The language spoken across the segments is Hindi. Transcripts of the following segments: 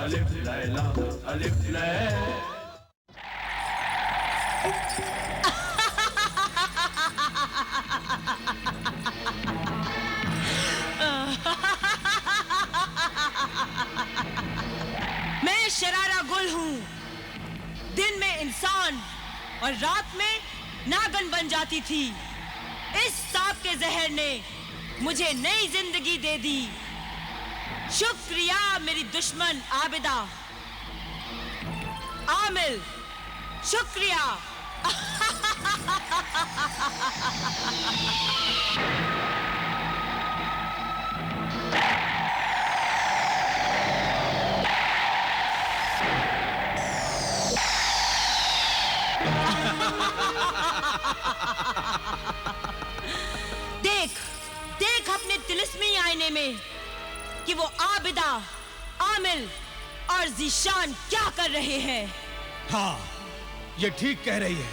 अलिफ लैला अलिफ लैला। मैं शरारा गुल हूँ, दिन में इंसान और रात में नागन बन जाती थी। इस सांप के जहर ने मुझे नई जिंदगी दे दी। शुक्रिया मेरी दुश्मन आबिदा। आमिल, शुक्रिया। देख देख अपने तिलिस्मी आईने में कि वो आबिदा, आमिल और ज़ीशान क्या कर रहे हैं। हाँ, ये ठीक कह रही है।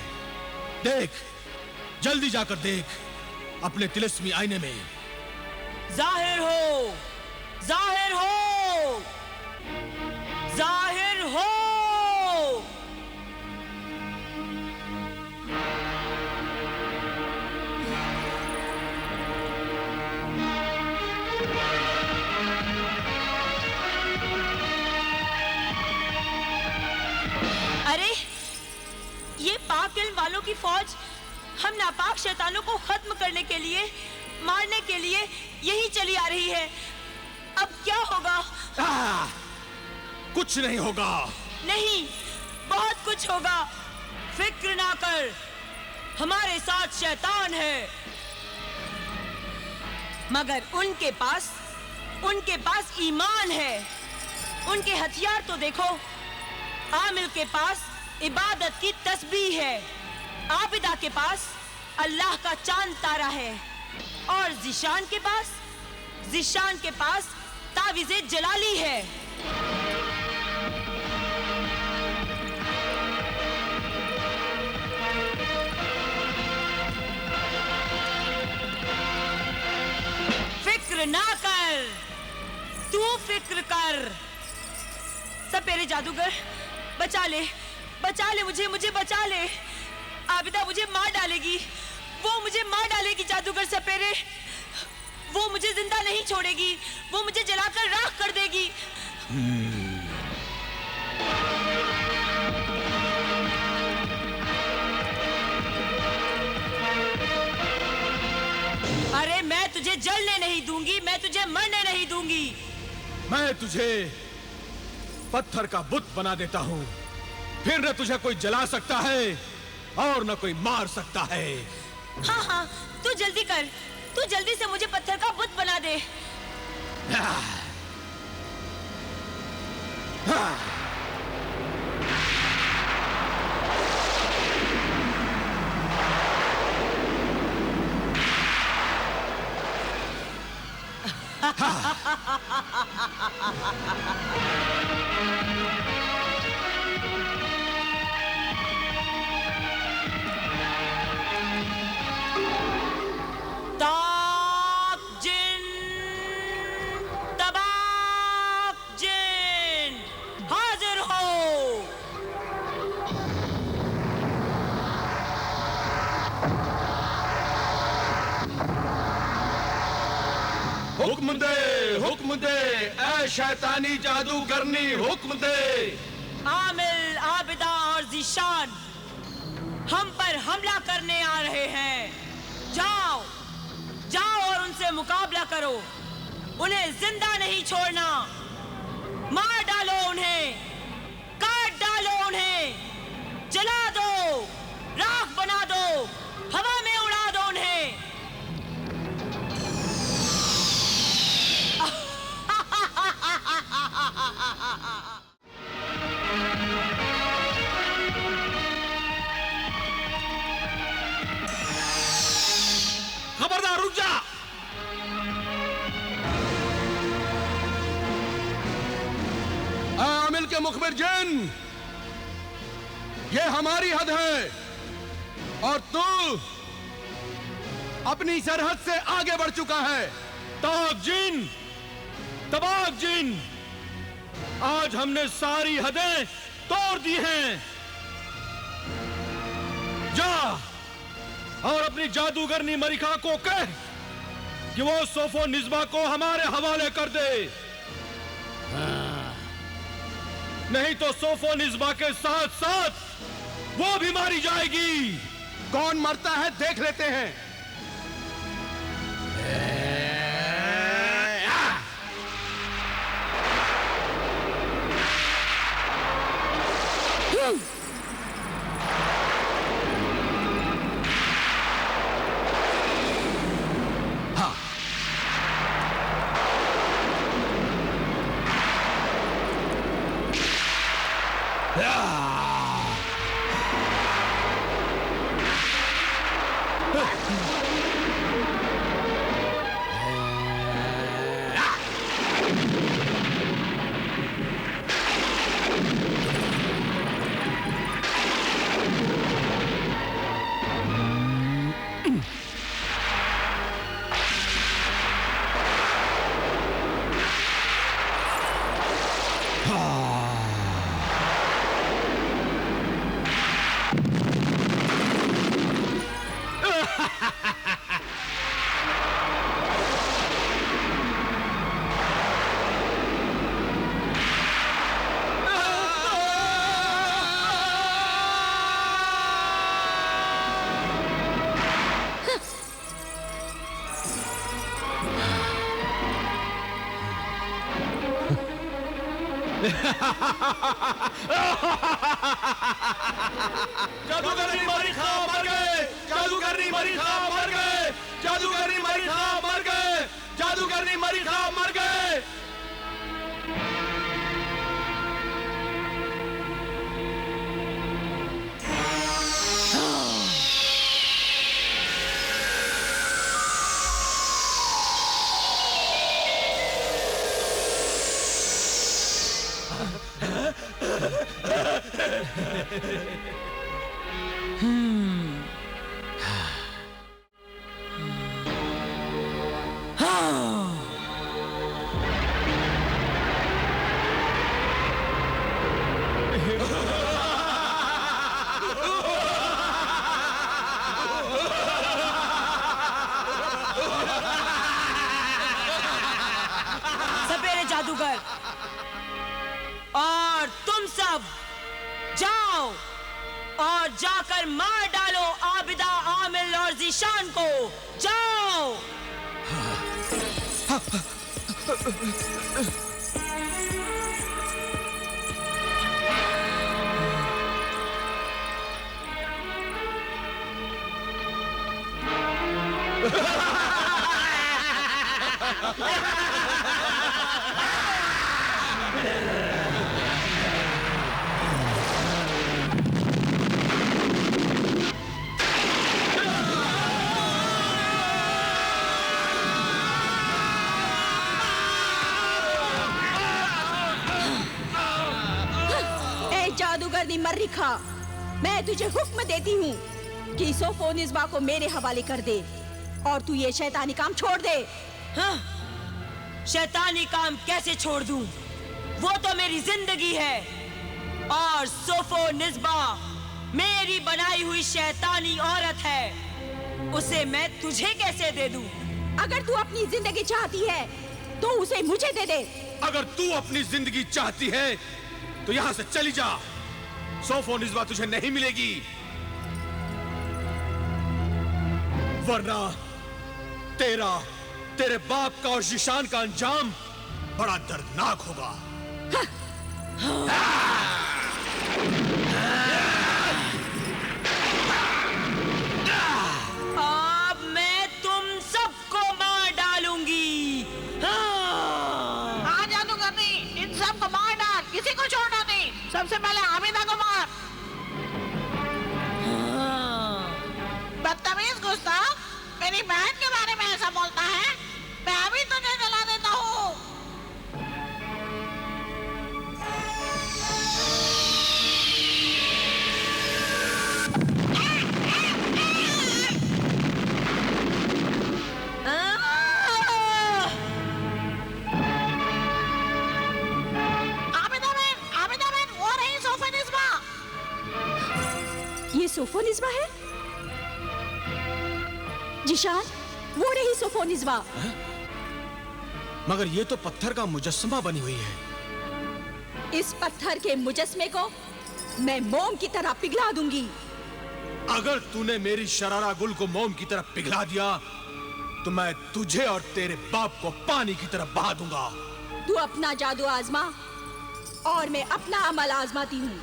देख, जल्दी जाकर देख अपने तिलिस्मी आईने में। जाहिर हो, जाहिर हो, जाहिर हो। अरे, ये पाक इल्म वालों की फौज हम नापाक शैतानों को खत्म करने के लिए, मारने के लिए यही चली आ रही है। अब क्या होगा? कुछ नहीं होगा। नहीं, बहुत कुछ होगा। फिक्र ना कर, हमारे साथ शैतान है। मगर उनके पास ईमान है। उनके हथियार तो देखो। आमिल के पास इबादत की तस्बीह है, आबिदा के पास अल्लाह का चांद तारा है, और ज़ीशान के पास तावीज़े जलाली है। फिक्र ना कर, तू फिक्र कर। सपेरे जादूगर, बचा ले मुझे बचा ले। आबिदा मुझे मार डालेगी, वो मुझे मार डालेगी। जादूगर सपेरे, वो मुझे जिंदा नहीं छोड़ेगी, वो मुझे जलाकर राख कर देगी। अरे मैं तुझे जलने नहीं दूंगी, मैं तुझे मरने नहीं दूंगी। मैं तुझे पत्थर का बुत बना देता हूँ, फिर न तुझे कोई जला सकता है और न कोई मार सकता है। हाँ, तू जल्दी कर, तू जल्दी से मुझे पत्थर का बुत बना दे। हुक्म दे ऐ शैतानी जादूगरनी, हुक्म दे। आमिल, आबिदा और ज़ीशान हम पर हमला करने आ रहे हैं। जाओ और उनसे मुकाबला करो। उन्हें जिंदा नहीं छोड़ना। मार डालो उन्हें, काट डालो उन्हें, जला दो, राख बना दो, हवा में उड़ा दो उन्हें। खबरदार, रुक जा। आमिल के मुखबिर जिन, ये हमारी हद है और तू अपनी सरहद से आगे बढ़ चुका है। ताक जिन, तबाक जिन, आज हमने सारी हदें तोड़ दी हैं। जा और अपनी जादूगरनी मरिका को कह कि वो सोफोनिज़्बा को हमारे हवाले कर दे। नहीं तो सोफोनिज़्बा के साथ साथ वो भी मारी जाएगी। कौन मरता है देख लेते हैं। जादूगरनी मरिका मर गए। जादूगरनी मरिका मर गए। जादूगरनी मरिका मर गए। जादूगरनी मरिका मर गए। सपेरे जादूगर और तुम सब जाओ और जाकर मार डालो आबिदा, आमिल और ज़ीशान को। जाओ। जादूगरनी मरिका, मैं तुझे हुक्म देती हूँ कि सोफोनिज़्बा को मेरे हवाले कर दे और तू ये शैतानी काम छोड़ दे। हाँ? शैतानी काम कैसे छोड़ दूं? वो तो मेरी जिंदगी है और सोफोनिज़्बा मेरी बनाई हुई शैतानी औरत है। उसे मैं तुझे कैसे दे दूं? अगर तू अपनी जिंदगी चाहती है तो उसे मुझे दे दे। अगर तू अपनी जिंदगी चाहती है तो यहाँ से चली जा। सोफोनिज़्बा तुझे नहीं मिलेगी, वरना तेरे बाप का और ज़ीशान का अंजाम बड़ा दर्दनाक होगा। अब मैं तुम सबको मार डालूंगी। हाँ जादूगरनी, इन सब को मार डाल, किसी को छोड़ना नहीं। सबसे पहले आबिदा को मार। बदतमीज गुस्ताख, मेरी बहन के बारे में ऐसा बोलता है। मैं अभी तुझे जला देता हूँ। सोफोनिस्बा है? जिशान, वो रही सोफोनिस्बा। मगर ये तो पत्थर का मुजस्समा बनी हुई है। इस पत्थर के मुजस्मे को मैं मोम की तरह पिघला दूंगी। अगर तूने मेरी शरारा गुल को मोम की तरह पिघला दिया तो मैं तुझे और तेरे बाप को पानी की तरह बहा दूंगा। तू अपना जादू आजमा और मैं अपना अमल आजमाती हूँ।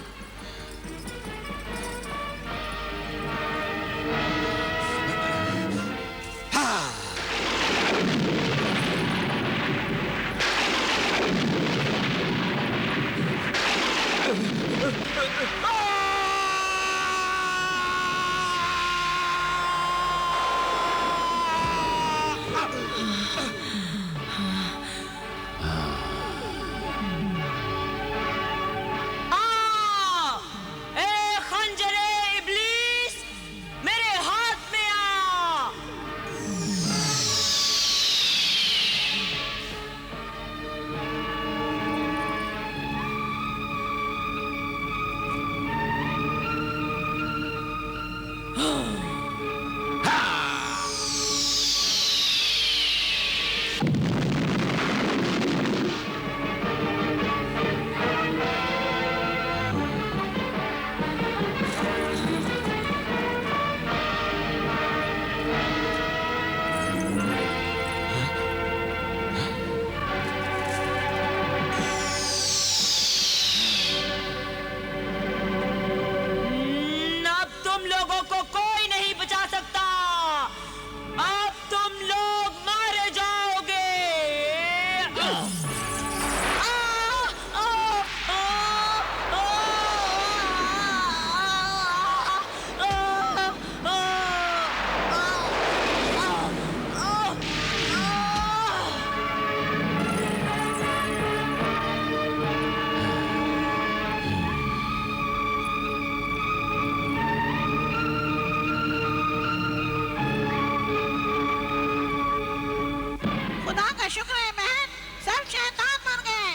शुक्र है बहन, सब शैतान मर गए।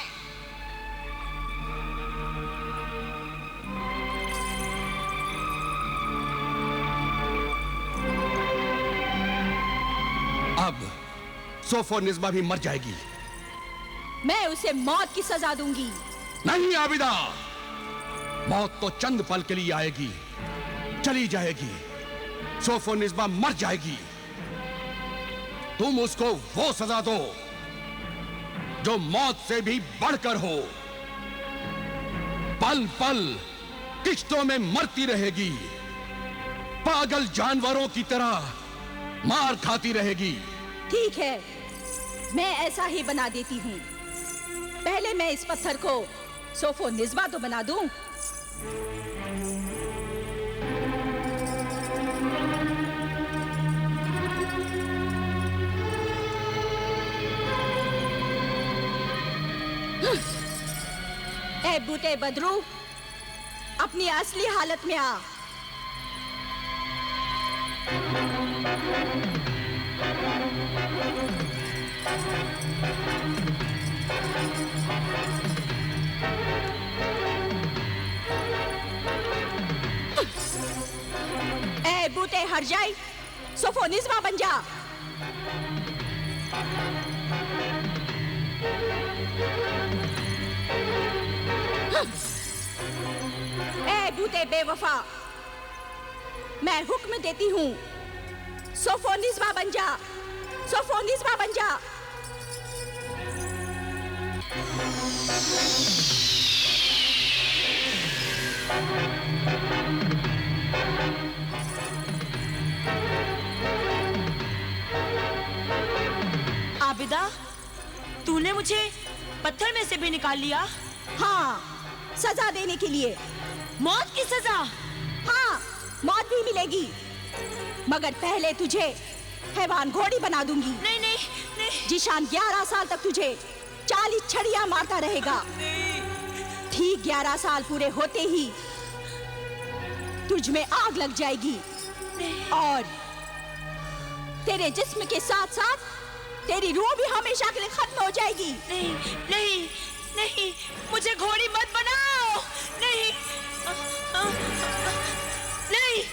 अब सोफोनिस्बा भी मर जाएगी। मैं उसे मौत की सजा दूंगी। नहीं आबिदा, मौत तो चंद पल के लिए आएगी, चली जाएगी। सोफोनिस्बा मर जाएगी। तुम उसको वो सजा दो जो मौत से भी बढ़कर हो। पल पल किश्तों में मरती रहेगी, पागल जानवरों की तरह मार खाती रहेगी। ठीक है, मैं ऐसा ही बना देती हूँ। पहले मैं इस पत्थर को सोफोनिस्बा तो बना दूं। ए बूटे बदरू, अपनी असली हालत में आ। ए बूटे हर जाए, सोफोनिस्बा बन जा। ए बूटे बेवफा, मैं हुक्म देती हूँ, सोफोनिस्बा बन जा, सोफोनिस्बा बन जा। आबिदा, तूने मुझे पत्थर में से भी निकाल लिया? हाँ, सजा देने के लिए। मौत की सजा? हाँ, मौत भी मिलेगी, मगर पहले तुझे हैवान घोड़ी बना दूंगी। नहीं नहीं नहीं। जिशान 11 साल तक तुझे 40 छड़ियां मारता रहेगा। ठीक 11 साल पूरे होते ही तुझ में आग लग जाएगी और तेरे जिस्म के साथ साथ तेरी रूह भी हमेशा के लिए खत्म हो जाएगी। नहीं नहीं नहीं, मुझे घोड़ी मत बनाओ। नहीं नहीं।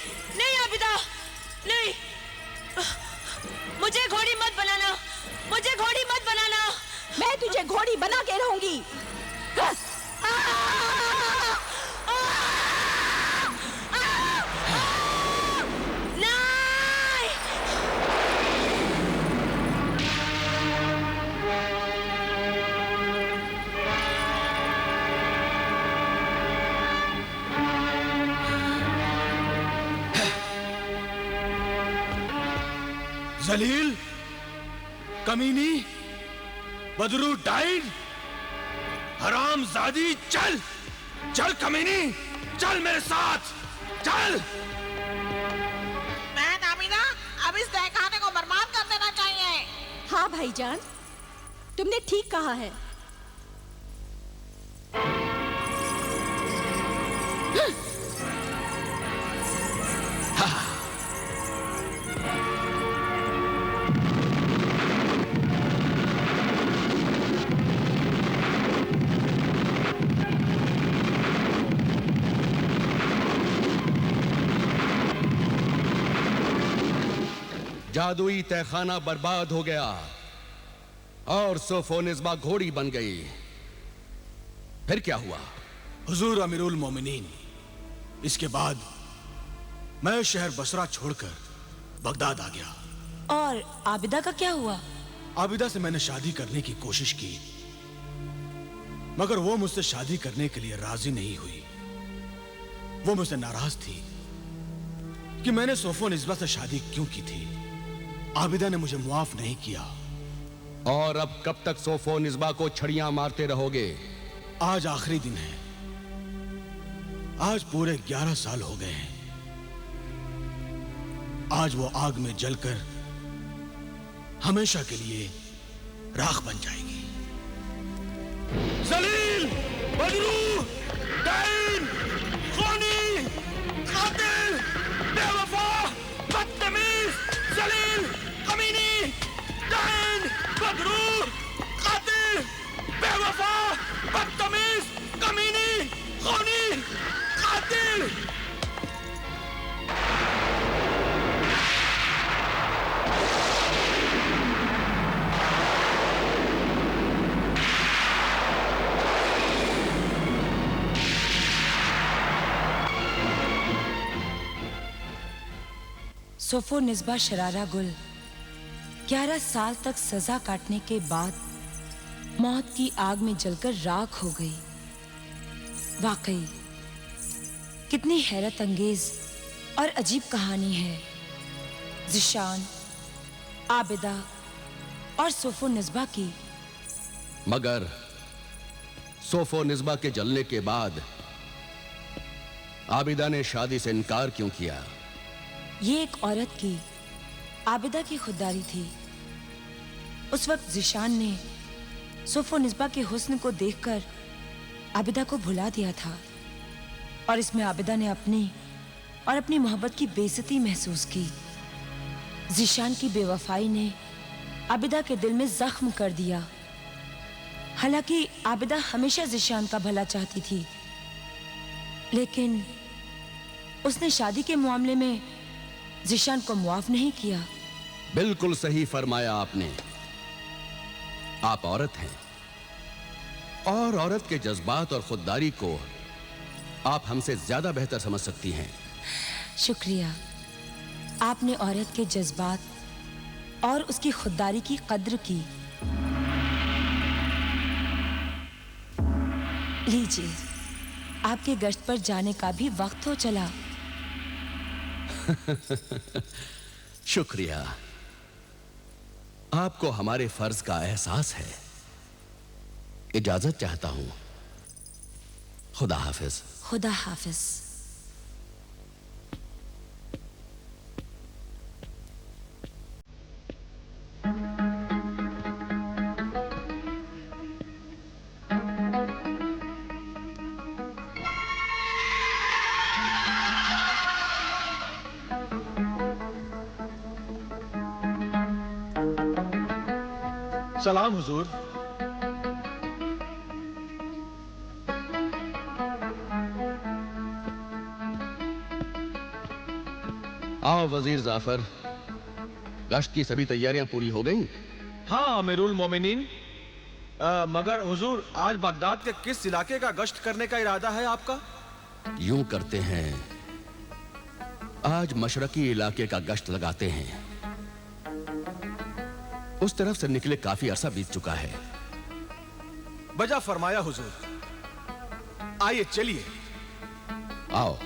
जलील, कमीनी, बदरू डाइड, हरामजादी, चल चल कमीनी, चल मेरे साथ, चल। बहन आमिना, अब इस तहखाने को बर्बाद कर देना चाहिए। हाँ भाईजान, तुमने ठीक कहा है। जादुई तहखाना बर्बाद हो गया और सोफोनिस्बा घोड़ी बन गई। फिर क्या हुआ? हुजूर अमीरुल मोमिनीन, इसके बाद मैं शहर बसरा छोड़कर बगदाद आ गया। और आबिदा का क्या हुआ? आबिदा से मैंने शादी करने की कोशिश की, मगर वो मुझसे शादी करने के लिए राजी नहीं हुई। वो मुझसे नाराज थी कि मैंने सोफोनिस्बा से शादी क्यों की थी। आबिदा ने मुझे मुआफ नहीं किया। और अब कब तक सोफोनिस्बा को छड़ियां मारते रहोगे? आज आखिरी दिन है। आज पूरे 11 साल हो गए हैं। आज वो आग में जलकर हमेशा के लिए राख बन जाएगी। जलील, बदरू, डाइन, खूनी, कातिल, बेवफा, बदतमीज, जलील, कमीनी, डाइन, बदरू, कातिल, बेवफा, बदतमीज, कमीनी, खूनी, कातिल। सोफोनिस्बा शरारा गुल 11 साल तक सजा काटने के बाद मौत की आग में जलकर राख हो गई। वाकई कितनी हैरत अंगेज और अजीब कहानी है। ज़िशान, आबिदा और सोफोनिस्बा की। मगर सोफोनिस्बा के जलने के बाद आबिदा ने शादी से इनकार क्यों किया? ये एक औरत की, आबिदा की खुददारी थी। उस वक्त ज़िशान ने सोफोनिस्बा के हुस्न को देखकर आबिदा को भुला दिया था और इसमें आबिदा ने अपनी मोहब्बत की बेइज्जती महसूस की। ज़िशान की बेवफाई ने आबिदा के दिल में जख्म कर दिया। हालांकि आबिदा हमेशा ज़िशान का भला चाहती थी, लेकिन उसने शादी के मामले में ज़िशान को मुआफ नहीं किया। बिल्कुल सही फरमाया आपने। आप औरत हैं और औरत के जज्बात और खुददारी को आप हमसे ज्यादा बेहतर समझ सकती हैं। शुक्रिया। आपने औरत के जज्बात और उसकी खुददारी की कद्र की। लीजिए, आपके गश्त पर जाने का भी वक्त हो चला। शुक्रिया। आपको हमारे फर्ज का एहसास है। इजाजत चाहता हूं। खुदा हाफिज। खुदा हाफिज। सलाम हुजूर। आओ वजीर जाफर, गश्त की सभी तैयारियां पूरी हो गई? हाँ अमीरुल मोमिनीन, मगर हुजूर आज बगदाद के किस इलाके का गश्त करने का इरादा है आपका? यूं करते हैं, आज मशरकी इलाके का गश्त लगाते हैं। उस तरफ से निकले काफी अरसा बीत चुका है। बजा फरमाया हुजूर। आइए चलिए। आओ।